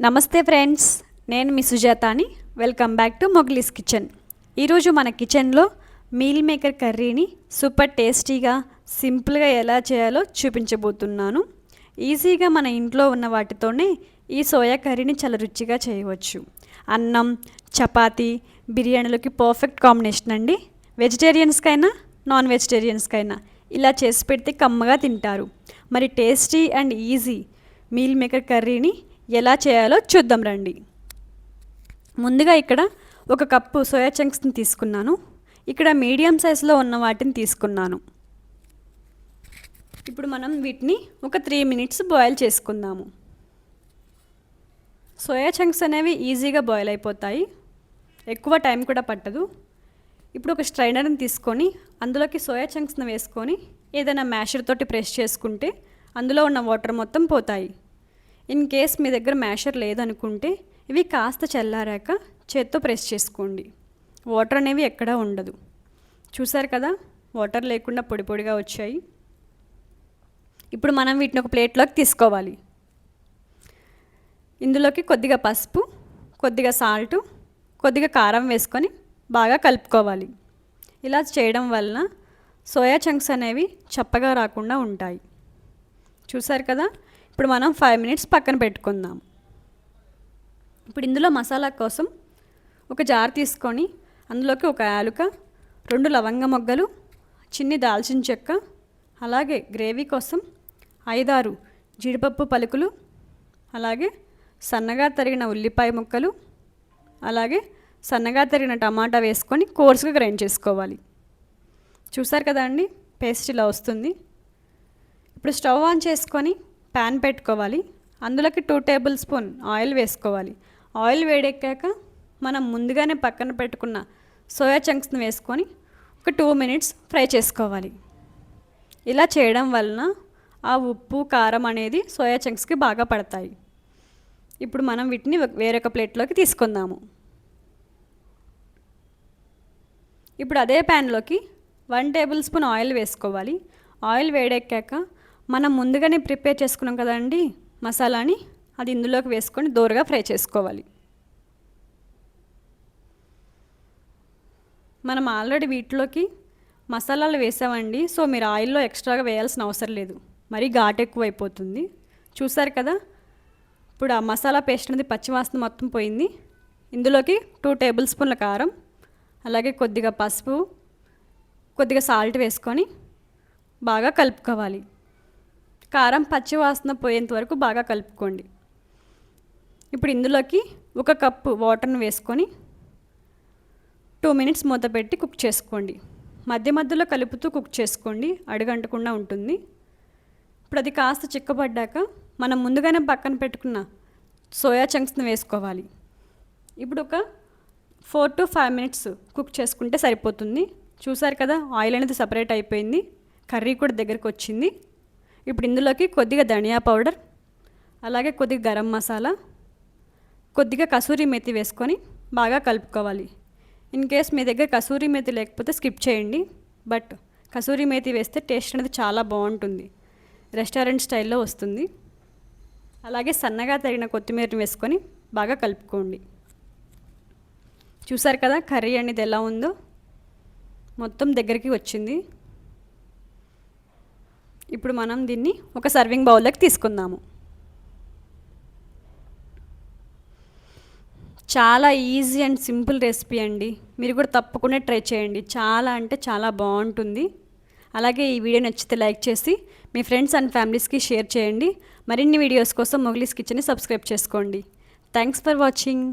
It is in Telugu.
నమస్తే ఫ్రెండ్స్, నేను మీ సుజాతాని. Welcome back to Mowgli's kitchen. ఈరోజు మన కిచెన్లో మీల్ మేకర్ కర్రీని సూపర్ టేస్టీగా సింపుల్గా ఎలా చేయాలో చూపించబోతున్నాను. ఈజీగా మన ఇంట్లో ఉన్న వాటితోనే ఈ సోయా కర్రీని చాలా రుచిగా చేయవచ్చు. అన్నం, చపాతీ, బిర్యానీలోకి పర్ఫెక్ట్ కాంబినేషన్ అండి. వెజిటేరియన్స్కైనా నాన్ వెజిటేరియన్స్కైనా ఇలా చేసి పెడితే కమ్మగా తింటారు. మరి tasty and easy meal maker కర్రీని ఎలా చేయాలో చూద్దాం రండి. ముందుగా ఇక్కడ 1 కప్పు సోయా చంక్స్ని తీసుకున్నాను. ఇక్కడ మీడియం సైజులో ఉన్న వాటిని తీసుకున్నాను. ఇప్పుడు మనం వీటిని ఒక 3 మినిట్స్ బాయిల్ చేసుకుందాము. సోయా చంక్స్ అనేవి ఈజీగా బాయిల్ అయిపోతాయి, ఎక్కువ టైం కూడా పట్టదు. ఇప్పుడు ఒక స్ట్రైనర్ని తీసుకొని అందులోకి సోయా చంక్స్ని వేసుకొని ఏదైనా మ్యాషర్ తోటి ప్రెస్ చేసుకుంటే అందులో ఉన్న వాటర్ మొత్తం పోతాయి. ఇన్ కేస్ మీ దగ్గర మ్యాషర్ లేదనుకుంటే ఇవి కాస్త చల్లారాక చేత్తో ప్రెస్ చేసుకోండి. వాటర్ అనేవి ఎక్కడా ఉండదు. చూసారు కదా, వాటర్ లేకుండా పొడి పొడిగా వచ్చాయి. ఇప్పుడు మనం వీటిని ఒక ప్లేట్లోకి తీసుకోవాలి. ఇందులోకి కొద్దిగా పసుపు, కొద్దిగా సాల్ట్, కొద్దిగా కారం వేసుకొని బాగా కలుపుకోవాలి. ఇలా చేయడం వలన సోయా చంక్స్ అనేవి చప్పగా రాకుండా ఉంటాయి. చూసారు కదా, ఇప్పుడు మనం 5 మినిట్స్ పక్కన పెట్టుకుందాం. ఇప్పుడు ఇందులో మసాలా కోసం ఒక జార్ తీసుకొని అందులోకి 1 యాలుక, 2 లవంగ మొగ్గలు, చిన్ని దాల్చిన చెక్క, అలాగే గ్రేవీ కోసం 5-6 జీడిపప్పు పలుకులు, అలాగే సన్నగా తరిగిన ఉల్లిపాయ ముక్కలు, అలాగే సన్నగా తరిగిన టమాటా వేసుకొని కోర్సుగా గ్రైండ్ చేసుకోవాలి. చూసారు కదా అండి, పేస్ట్ ఇలా వస్తుంది. ఇప్పుడు స్టవ్ ఆన్ చేసుకొని ప్యాన్ పెట్టుకోవాలి. అందులోకి 2 టేబుల్ స్పూన్ ఆయిల్ వేసుకోవాలి. ఆయిల్ వేడెక్కాక మనం ముందుగానే పక్కన పెట్టుకున్న సోయా చంక్స్ని వేసుకొని ఒక 2 మినిట్స్ ఫ్రై చేసుకోవాలి. ఇలా చేయడం వలన ఆ ఉప్పు కారం అనేది సోయా చంక్స్కి బాగా పడతాయి. ఇప్పుడు మనం వీటిని వేరొక ప్లేట్లోకి తీసుకుందాము. ఇప్పుడు అదే ప్యాన్లోకి 1 టేబుల్ స్పూన్ ఆయిల్ వేసుకోవాలి. ఆయిల్ వేడెక్కాక మనం ముందుగానే ప్రిపేర్ చేసుకున్నాం కదండి మసాలాని, అది ఇందులోకి వేసుకొని దోరగా ఫ్రై చేసుకోవాలి. మనం ఆల్రెడీ వీటిలోకి మసాలాలు వేసామండి, సో మీరు ఆయిల్లో ఎక్స్ట్రాగా వేయాల్సిన అవసరం లేదు, మరీ ఘాటు ఎక్కువ అయిపోతుంది. చూసారు కదా, ఇప్పుడు ఆ మసాలా పేస్ట్ అనేది పచ్చివాసన మొత్తం పోయింది. ఇందులోకి 2 టేబుల్ స్పూన్ల కారం, అలాగే కొద్దిగా పసుపు, కొద్దిగా సాల్ట్ వేసుకొని బాగా కలుపుకోవాలి. కారం పచ్చి వాసన పోయేంత వరకు బాగా కలుపుకోండి. ఇప్పుడు ఇందులోకి 1 కప్పు వాటర్ని వేసుకొని 2 మినిట్స్ మూత పెట్టి కుక్ చేసుకోండి. మధ్య మధ్యలో కలుపుతూ కుక్ చేసుకోండి, అడుగంటకుండా ఉంటుంది. ఇప్పుడు అది కాస్త చిక్కబడ్డాక మనం ముందుగానే పక్కన పెట్టుకున్న సోయా చంక్స్ని వేసుకోవాలి. ఇప్పుడు ఒక 4 to 5 మినిట్స్ కుక్ చేసుకుంటే సరిపోతుంది. చూసారు కదా, ఆయిల్ అనేది సపరేట్ అయిపోయింది, కర్రీ కూడా దగ్గరికి వచ్చింది. ఇప్పుడు ఇందులోకి కొద్దిగా ధనియా పౌడర్, అలాగే కొద్దిగా గరం మసాలా, కొద్దిగా కసూరి మేతి వేసుకొని బాగా కలుపుకోవాలి. ఇన్ కేస్ మీ దగ్గర కసూరి మేతి లేకపోతే స్కిప్ చేయండి, బట్ కసూరి మేతి వేస్తే టేస్ట్ అనేది చాలా బాగుంటుంది, రెస్టారెంట్ స్టైల్లో వస్తుంది. అలాగే సన్నగా తరిగిన కొత్తిమీరని వేసుకొని బాగా కలుపుకోండి. చూసారు కదా కర్రీ అనేది ఎలా ఉందో, మొత్తం దగ్గరికి వచ్చింది. ఇప్పుడు మనం దీన్ని ఒక సర్వింగ్ బౌల్లోకి తీసుకుందాము. చాలా ఈజీ అండ్ సింపుల్ రెసిపీ అండి, మీరు కూడా తప్పకుండా ట్రై చేయండి. చాలా అంటే చాలా బాగుంటుంది. అలాగే ఈ వీడియో నచ్చితే లైక్ చేసి మీ ఫ్రెండ్స్ అండ్ ఫ్యామిలీస్కి షేర్ చేయండి. మరిన్ని వీడియోస్ కోసం మొగ్లీస్ కిచెన్ని సబ్స్క్రైబ్ చేసుకోండి. Thanks for watching.